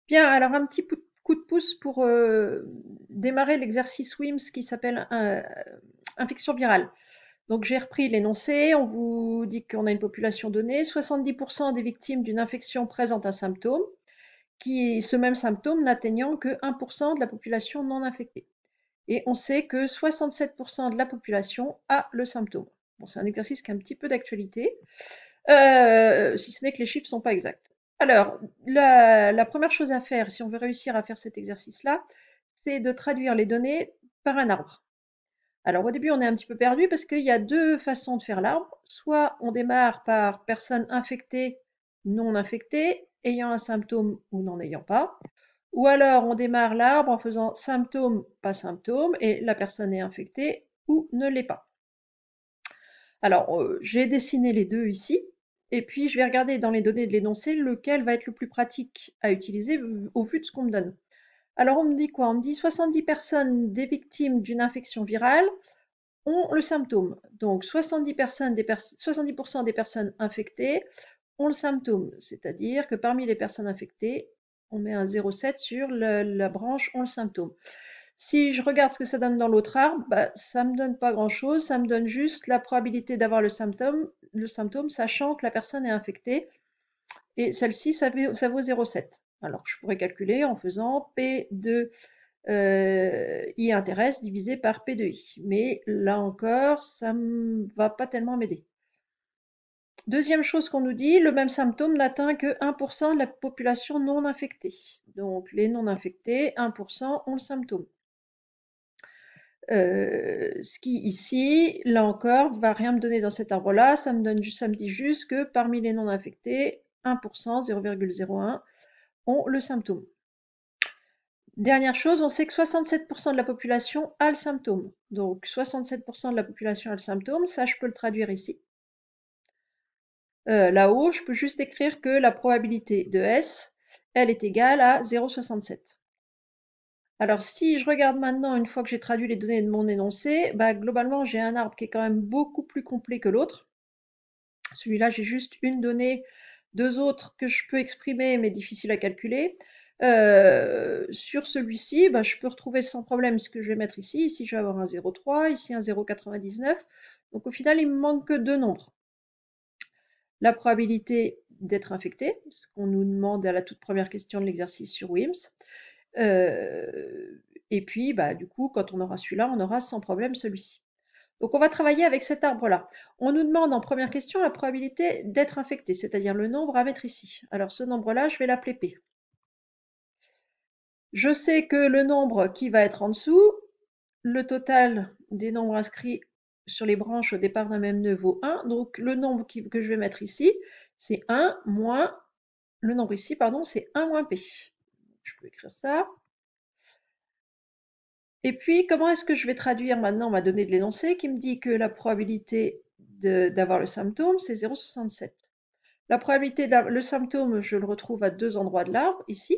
Bien, alors un petit coup de pouce pour démarrer l'exercice WIMS qui s'appelle infection virale. Donc j'ai repris l'énoncé, on vous dit qu'on a une population donnée, 70% des victimes d'une infection présentent un symptôme, ce même symptôme n'atteignant que 1% de la population non infectée. Et on sait que 67% de la population a le symptôme. Bon, c'est un exercice qui a un petit peu d'actualité, si ce n'est que les chiffres ne sont pas exacts. Alors, la première chose à faire, si on veut réussir à faire cet exercice-là, c'est de traduire les données par un arbre. Alors, au début, on est un petit peu perdu parce qu'il y a deux façons de faire l'arbre. Soit on démarre par personne infectée, non infectée, ayant un symptôme ou n'en ayant pas. Ou alors on démarre l'arbre en faisant symptôme, pas symptôme, et la personne est infectée ou ne l'est pas. Alors, j'ai dessiné les deux ici, et puis je vais regarder dans les données de l'énoncé lequel va être le plus pratique à utiliser au vu de ce qu'on me donne. Alors, on me dit quoi? On me dit 70 personnes des victimes d'une infection virale ont le symptôme. Donc, 70% des personnes infectées ont le symptôme, c'est-à-dire que parmi les personnes infectées, on met un 0,7 sur la branche ont le symptôme. Si je regarde ce que ça donne dans l'autre arbre, bah, ça me donne pas grand-chose, ça me donne juste la probabilité d'avoir le symptôme, sachant que la personne est infectée, et celle-ci, ça vaut 0,7. Alors je pourrais calculer en faisant P de I intéresse divisé par P de I. Mais là encore, ça ne va pas tellement m'aider. Deuxième chose qu'on nous dit, le même symptôme n'atteint que 1% de la population non infectée. Donc les non infectés, 1% ont le symptôme. Ce qui ici, là encore, va rien me donner dans cet arbre-là, ça me dit juste que parmi les non infectés, 1%, 0,01, ont le symptôme. Dernière chose, on sait que 67% de la population a le symptôme. Donc 67% de la population a le symptôme, ça je peux le traduire ici. Là-haut, je peux juste écrire que la probabilité de S, elle est égale à 0,67. Alors si je regarde maintenant, une fois que j'ai traduit les données de mon énoncé, bah, globalement j'ai un arbre qui est quand même beaucoup plus complet que l'autre. Celui-là, j'ai juste une donnée, deux autres que je peux exprimer mais difficiles à calculer. Sur celui-ci, bah, je peux retrouver sans problème ce que je vais mettre ici. Ici, je vais avoir un 0,3, ici un 0,99. Donc au final, il me manque que deux nombres. La probabilité d'être infecté, ce qu'on nous demande à la toute première question de l'exercice sur WIMS. Et puis, bah, du coup, quand on aura celui-là, on aura sans problème celui-ci. Donc on va travailler avec cet arbre-là. On nous demande en première question la probabilité d'être infecté, c'est-à-dire le nombre à mettre ici. Alors ce nombre-là, je vais l'appeler P. Je sais que le nombre qui va être en dessous, le total des nombres inscrits sur les branches au départ d'un même nœud vaut 1. Donc le nombre que je vais mettre ici, c'est 1 moins, le nombre ici, pardon, c'est 1 moins P. Je peux écrire ça. Et puis, comment est-ce que je vais traduire maintenant ma donnée de l'énoncé qui me dit que la probabilité d'avoir le symptôme, c'est 0,67. La probabilité d'avoir le symptôme, je le retrouve à deux endroits de l'arbre, ici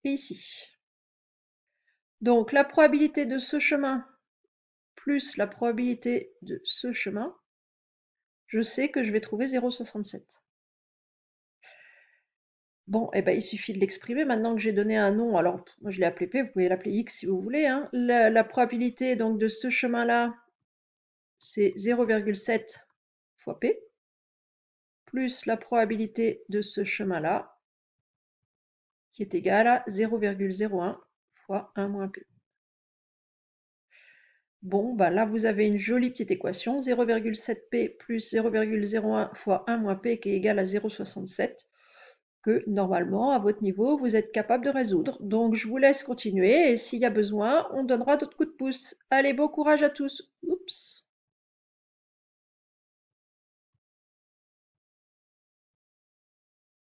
et ici. Donc, la probabilité de ce chemin plus la probabilité de ce chemin, je sais que je vais trouver 0,67. Bon, eh ben, il suffit de l'exprimer. Maintenant que j'ai donné un nom, alors moi je l'ai appelé P, vous pouvez l'appeler X si vous voulez, hein. La probabilité donc de ce chemin-là, c'est 0,7 fois P, plus la probabilité de ce chemin-là, qui est égale à 0,01 fois 1 moins P. Bon, bah là vous avez une jolie petite équation, 0,7P plus 0,01 fois 1 moins P qui est égal à 0,67, que normalement, à votre niveau, vous êtes capable de résoudre. Donc je vous laisse continuer et s'il y a besoin, on donnera d'autres coups de pouce. Allez, bon courage à tous. Oups.